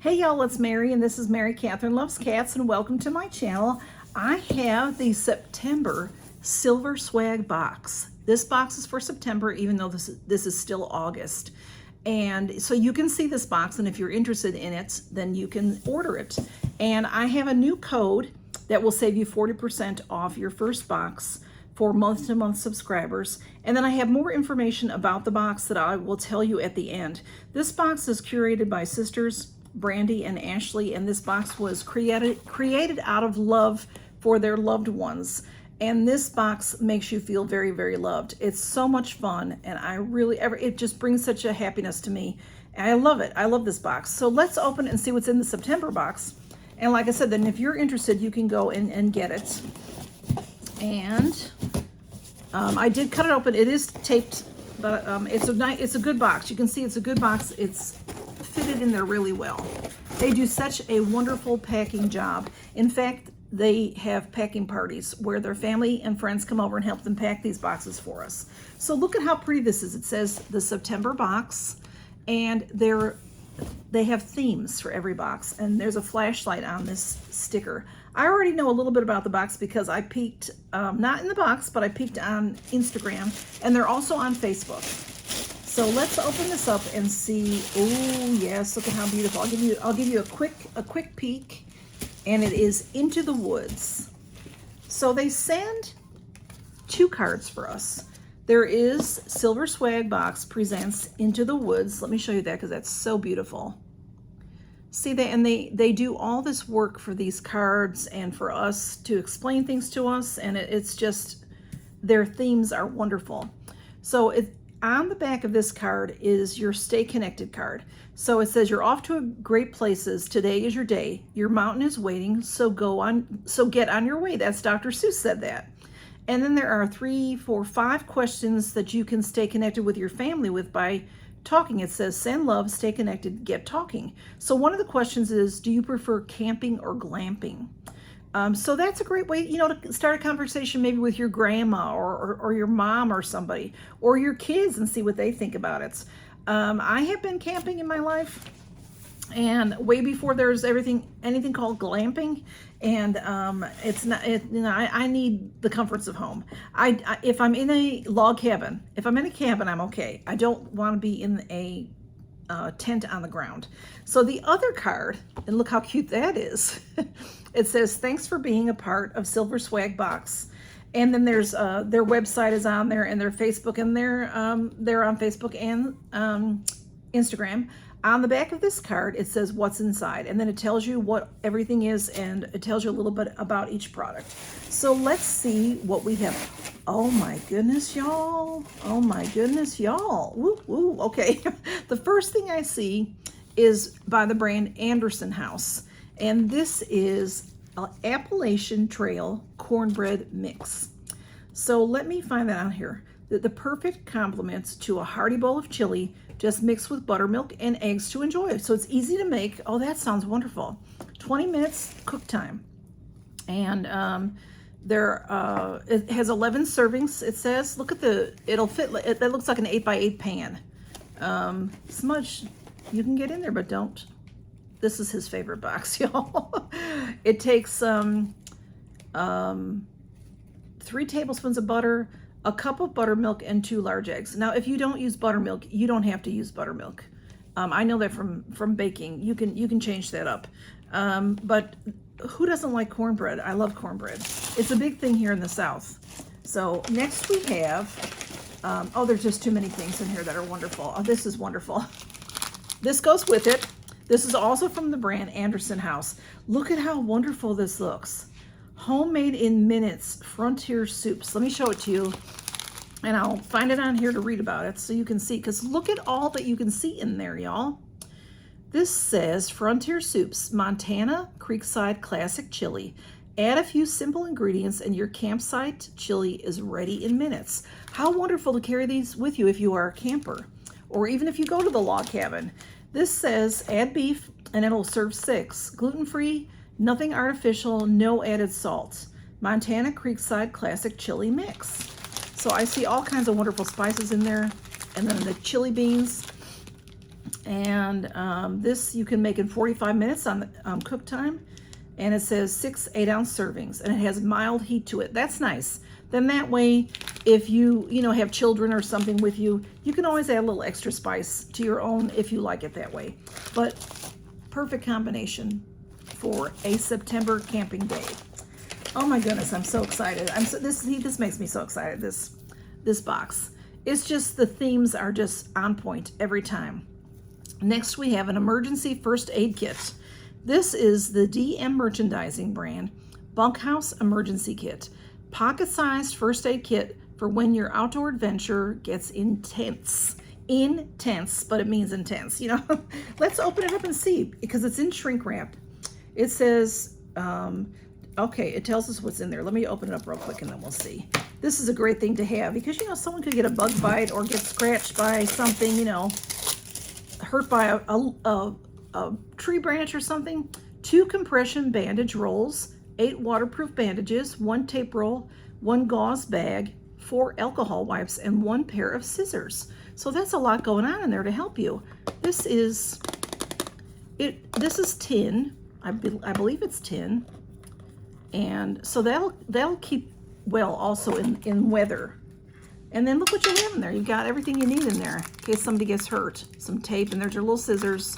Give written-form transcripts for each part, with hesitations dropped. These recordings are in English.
Hey y'all, it's Mary and this is Mary Catherine Loves Cats and welcome to my channel. I have the September Silver Swag box. This box is for September even though this is still August. And so you can see this box, and if you're interested in it, then you can order it. And I have a new code that will save you 40% off your first box for month-to-month subscribers. And then I have more information about the box that I will tell you at the end. This box is curated by sisters Brandy and Ashley, and this box was created out of love for their loved ones. And this box makes you feel very, very loved. It's so much fun, and it just brings such a happiness to me. And I love it. I love this box. So let's open it and see what's in the September box. And like I said, then if you're interested, you can go and get it. And I did cut it open. It is taped, but it's a good box. You can see it's a good box. It's fitted in there really well. They do such a wonderful packing job. In fact, they have packing parties where their family and friends come over and help them pack these boxes for us. So look at how pretty this is. It says the September box, and they have themes for every box, and there's a flashlight on this sticker. I already know a little bit about the box because I peeked, not in the box, but I peeked on Instagram, and they're also on Facebook. So let's open this up and see. Oh yes, look at how beautiful. I'll give you a quick peek, and it is Into the Woods. So they send 2 cards for us. There is Silver Swag Box presents Into the Woods. Let me show you that because that's so beautiful. See that, and they do all this work for these cards and for us to explain things to us, and it's just, their themes are wonderful. So on the back of this card is your Stay Connected card. So it says, you're off to great places. Today is your day. Your mountain is waiting, so get on your way. That's Dr. Seuss said that. And then there are 3, 4, 5 questions that you can stay connected with your family with by talking. It says, send love, stay connected, get talking. So one of the questions is, do you prefer camping or glamping? So that's a great way, to start a conversation maybe with your grandma or your mom or somebody, or your kids, and see what they think about it. I have been camping in my life, and way before there's anything called glamping, and I need the comforts of home. If I'm in a log cabin, I'm okay. I don't want to be in a tent on the ground. So the other card, and look how cute that is. It says, thanks for being a part of Silver Swag Box. And then there's their website is on there, and their Facebook, and they're on Facebook and Instagram. On the back of this card, it says what's inside, and then it tells you what everything is, and it tells you a little bit about each product. So let's see what we have. Oh my goodness, y'all. Oh my goodness, y'all. Woo, woo. Okay. The first thing I see is by the brand Anderson House, and this is an Appalachian Trail cornbread mix. So let me find that on here. The perfect complement to a hearty bowl of chili, just mixed with buttermilk and eggs to enjoy. So it's easy to make. Oh, that sounds wonderful. 20 minutes cook time. And it has 11 servings, it says. Look at it'll fit, that looks like an 8x8 pan. Smudge, you can get in there, but don't. This is his favorite box, y'all. It takes 3 tablespoons of butter, a cup of buttermilk, and 2 large eggs. Now, if you don't use buttermilk, you don't have to use buttermilk. I know that from baking. You can change that up. But who doesn't like cornbread? I love cornbread. It's a big thing here in the South. So next we have, there's just too many things in here that are wonderful. Oh, this is wonderful. This goes with it. This is also from the brand Anderson House. Look at how wonderful this looks. Homemade in minutes frontier soups. Let me show it to you, and I'll find it on here to read about it so you can see, because look at all that you can see in there, y'all. This says frontier soups, Montana Creekside Classic Chili. Add a few simple ingredients and your campsite chili is ready in minutes. How wonderful to carry these with you if you are a camper, or even if you go to the log cabin. This says add beef and it'll serve 6. Gluten-free, nothing artificial, no added salt. Montana Creekside Classic Chili Mix. So I see all kinds of wonderful spices in there. And then the chili beans. And this you can make in 45 minutes on the cook time. And it says 6 8-ounce servings, and it has mild heat to it. That's nice. Then that way, if you have children or something with you, you can always add a little extra spice to your own if you like it that way. But perfect combination for a September camping day. Oh my goodness, I'm so excited. This makes me so excited. This box. It's just the themes are just on point every time. Next, we have an emergency first aid kit. This is the DM Merchandising brand Bunkhouse Emergency Kit. Pocket-sized first aid kit for when your outdoor adventure gets intense. Intense, but it means intense, Let's open it up and see, because it's in shrink wrap. It says, okay, it tells us what's in there. Let me open it up real quick and then we'll see. This is a great thing to have because, someone could get a bug bite or get scratched by something, hurt by a tree branch or something. 2 compression bandage rolls, 8 waterproof bandages, 1 tape roll, 1 gauze bag, 4 alcohol wipes, and 1 pair of scissors. So that's a lot going on in there to help you. This is tin. I believe it's tin. And so that'll keep well also in weather. And then look what you have in there. You've got everything you need in there in case somebody gets hurt. Some tape, and there's your little scissors.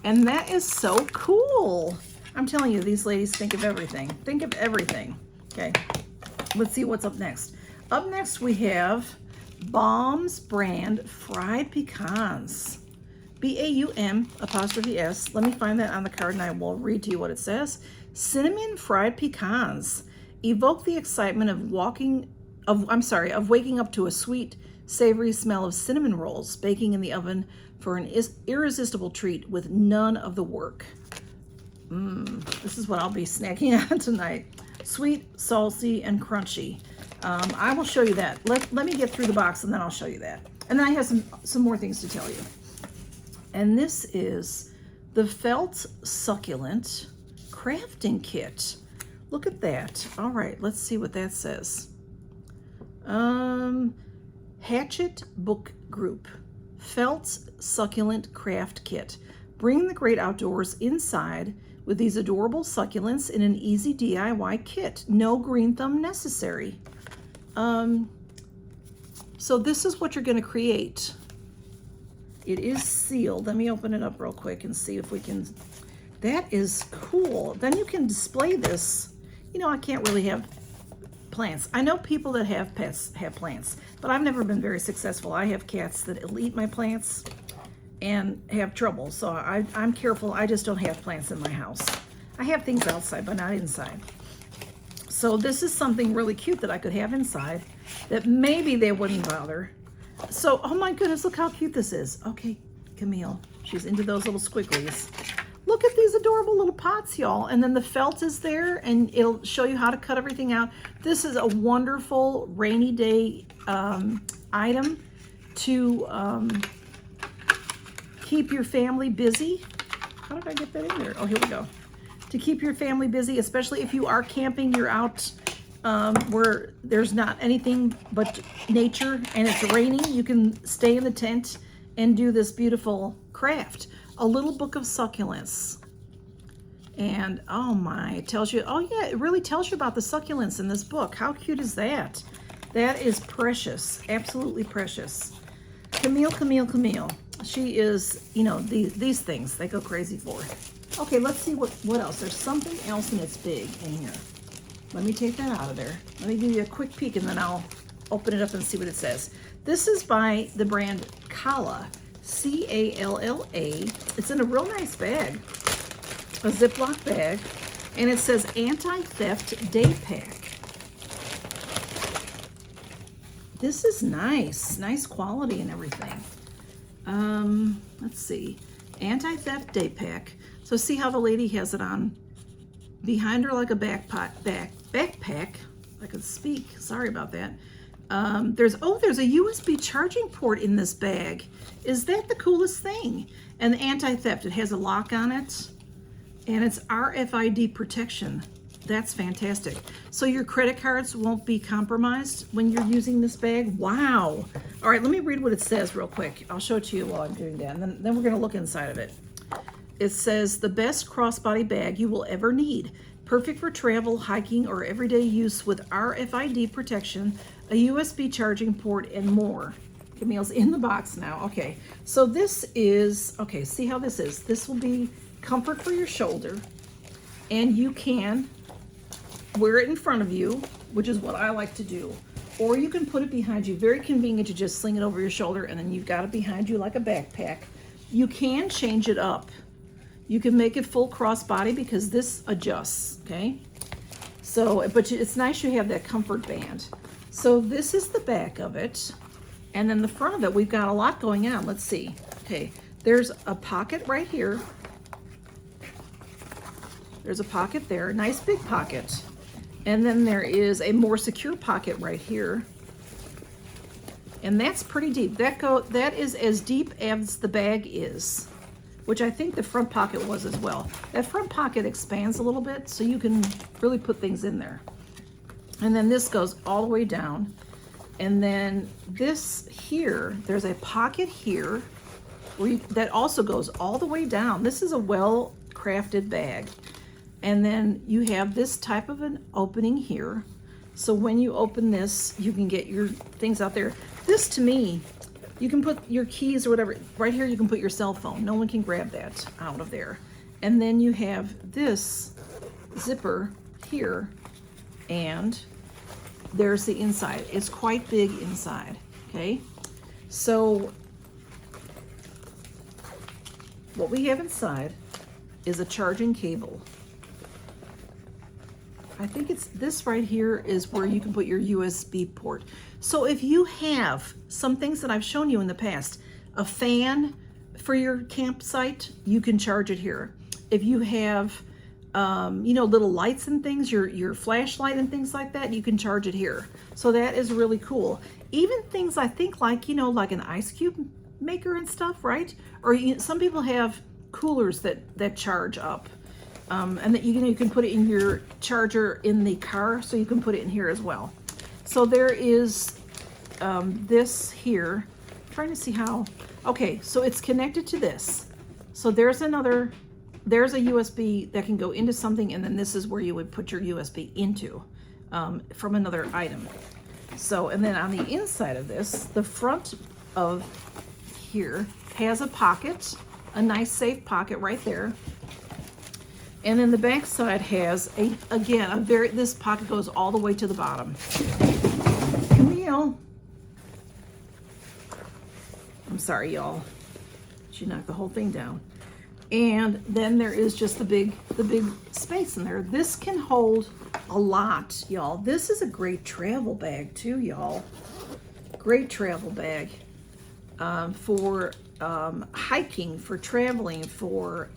And that is so cool. I'm telling you, these ladies think of everything. Think of everything. Okay, let's see what's up next. Up next, we have Baum's brand fried pecans. BAUM''S. Let me find that on the card and I will read to you what it says. Cinnamon fried pecans evoke the excitement of waking up to a sweet, savory smell of cinnamon rolls baking in the oven for an irresistible treat with none of the work. This is what I'll be snacking on tonight. Sweet, salty, and crunchy. I will show you that. Let me get through the box and then I'll show you that. And then I have some more things to tell you. And this is the Felt Succulent Crafting Kit. Look at that. All right, let's see what that says. Hatchet Book Group. Felt Succulent Craft Kit. Bring the great outdoors inside with these adorable succulents in an easy DIY kit. No green thumb necessary. So this is what you're going to create. It is sealed. Let me open it up real quick and see if we can. That is cool. Then you can display this. I can't really have plants. I know people that have pets have plants, but I've never been very successful. I have cats that will eat my plants and have trouble, so I'm careful. I just don't have plants in my house. I have things outside, but not inside. So this is something really cute that I could have inside that maybe they wouldn't bother. So, oh my goodness, look how cute this is. Okay, Camille, she's into those little squigglies. Look at these adorable little pots, y'all. And then the felt is there, and it'll show you how to cut everything out. This is a wonderful rainy day item to keep your family busy. How did I get that in there? Oh, here we go. To keep your family busy, especially if you are camping, you're out where there's not anything but nature and it's raining, you can stay in the tent and do this beautiful craft. A little book of succulents. And oh my, it tells you, oh yeah, it really tells you about the succulents in this book. How cute is that? That is precious, absolutely precious. Camille. She is, these things, they go crazy for. Okay, let's see what else. There's something else and it's big in here. Let me take that out of there. Let me give you a quick peek and then I'll open it up and see what it says. This is by the brand Calla, Calla. It's in a real nice bag, a Ziploc bag, and it says Anti-Theft Day Pack. This is nice quality and everything. Let's see, Anti-Theft Day Pack. So see how the lady has it on behind her like a backpack. I could speak. Sorry about that. There's a USB charging port in this bag. Is that the coolest thing? And the anti-theft, it has a lock on it, and it's RFID protection. That's fantastic. So your credit cards won't be compromised when you're using this bag? Wow. All right, let me read what it says real quick. I'll show it to you while I'm doing that, and then we're gonna look inside of it. It says, the best crossbody bag you will ever need. Perfect for travel, hiking, or everyday use with RFID protection, a USB charging port, and more. Camille's in the box now. Okay, so this is, okay, see how this is. This will be comfort for your shoulder, and you can wear it in front of you, which is what I like to do. Or you can put it behind you. Very convenient to just sling it over your shoulder, and then you've got it behind you like a backpack. You can change it up. You can make it full crossbody because this adjusts, okay? So, but it's nice you have that comfort band. So this is the back of it. And then the front of it, we've got a lot going on. Let's see. Okay, there's a pocket right here. There's a pocket there, nice big pocket. And then there is a more secure pocket right here. And that's pretty deep. That is as deep as the bag is, which I think the front pocket was as well. That front pocket expands a little bit, so you can really put things in there. And then this goes all the way down. And then this here, there's a pocket here that also goes all the way down. This is a well-crafted bag. And then you have this type of an opening here. So when you open this, you can get your things out there. This, to me, you can put your keys or whatever. Right here, you can put your cell phone. No one can grab that out of there. And then you have this zipper here, and there's the inside. It's quite big inside, okay? So what we have inside is a charging cable. I think it's this right here is where you can put your USB port. So if you have some things that I've shown you in the past, a fan for your campsite, you can charge it here. If you have, you know, little lights and things, your flashlight and things like that, you can charge it here. So that is really cool. Even things I think like, you know, like an ice cube maker and stuff, right? Or some people have coolers that charge up. And that you can put it in your charger in the car, so you can put it in here as well. So there is this here. I'm trying to see how. Okay, so it's connected to this. So there's a USB that can go into something, and then this is where you would put your USB into from another item. So, and then on the inside of this, the front of here has a pocket, a nice safe pocket right there. And then the back side has this pocket goes all the way to the bottom. Camille. I'm sorry, y'all. She knocked the whole thing down. And then there is just the big space in there. This can hold a lot, y'all. This is a great travel bag too, y'all. Great travel bag for hiking, for traveling, for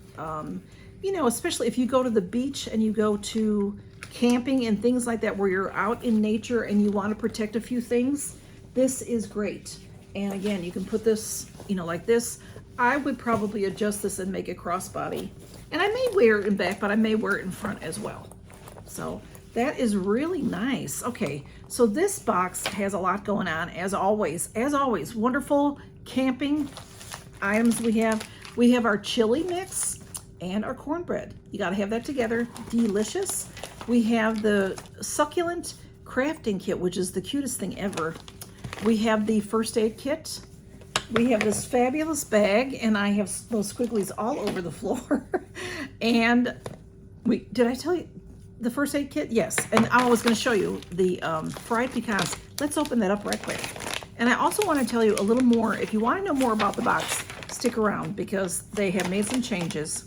you know, especially if you go to the beach and you go to camping and things like that, where you're out in nature and you want to protect a few things, this is great. And again, you can put this, you know, like this. I would probably adjust this and make it crossbody. And I may wear it in back, but I may wear it in front as well. So that is really nice. Okay, so this box has a lot going on, as always. As always, wonderful camping items we have. We have our chili mix and our cornbread. You got to have that together. Delicious. We have the succulent crafting kit, which is the cutest thing ever. We have the first aid kit. We have this fabulous bag, and I have those squigglies all over the floor. And did I tell you the first aid kit? Yes. And I was going to show you the fried pecans. Let's open that up right quick. And I also want to tell you a little more. If you want to know more about the box, stick around because they have made some changes.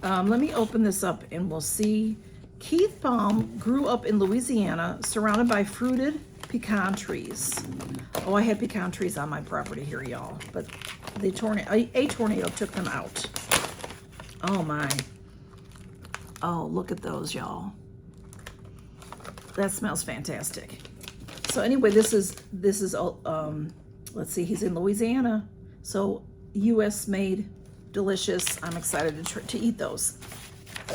Let me open this up and we'll see. Keith Baum grew up in Louisiana, surrounded by fruited pecan trees. Oh, I had pecan trees on my property here, y'all, but a tornado took them out. Oh my. Oh, look at those, y'all. That smells fantastic. So anyway, this is let's see, he's in Louisiana, so U.S. made, delicious. I'm excited to eat those.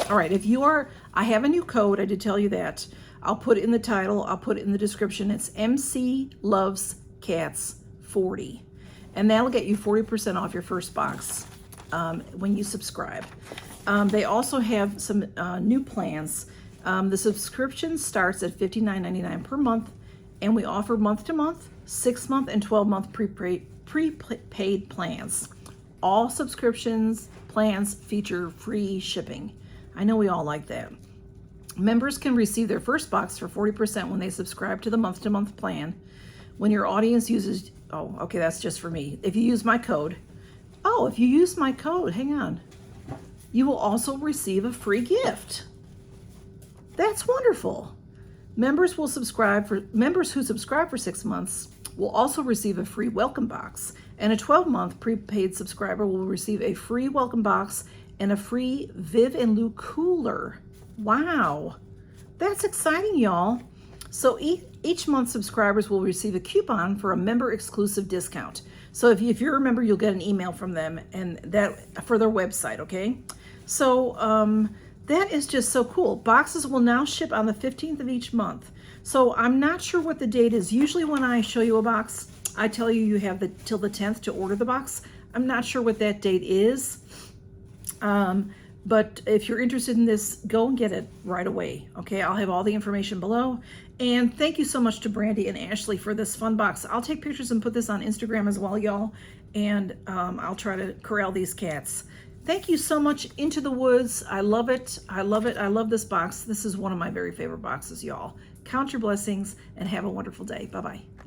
All right, if you are, I have a new code, I did tell you that. I'll put it in the title, I'll put it in the description. It's MCLovesCats40. And that'll get you 40% off your first box when you subscribe. They also have some new plans. The subscription starts at $59.99 per month, and we offer month-to-month, 6-month, and 12-month prepaid plans. All subscriptions plans feature free shipping. I know we all like that. Members can receive their first box for 40% when they subscribe to the month-to-month plan. When your audience uses, oh, okay, that's just for me. If you use my code, hang on, you will also receive a free gift. That's wonderful. Members who subscribe for 6 months will also receive a free welcome box, and a 12-month prepaid subscriber will receive a free welcome box and a free Viv and Lou cooler. Wow, that's exciting, y'all. So each month subscribers will receive a coupon for a member exclusive discount. So if you're a member, you'll get an email from them, and that for their website, okay? So that is just so cool. Boxes will now ship on the 15th of each month. So I'm not sure what the date is. Usually when I show you a box, I tell you you have till the 10th to order the box. I'm not sure what that date is. But if you're interested in this, go and get it right away. Okay, I'll have all the information below. And thank you so much to Brandy and Ashley for this fun box. I'll take pictures and put this on Instagram as well, y'all. And I'll try to corral these cats. Thank you so much, Into the Woods. I love it. I love it. I love this box. This is one of my very favorite boxes, y'all. Count your blessings and have a wonderful day. Bye-bye.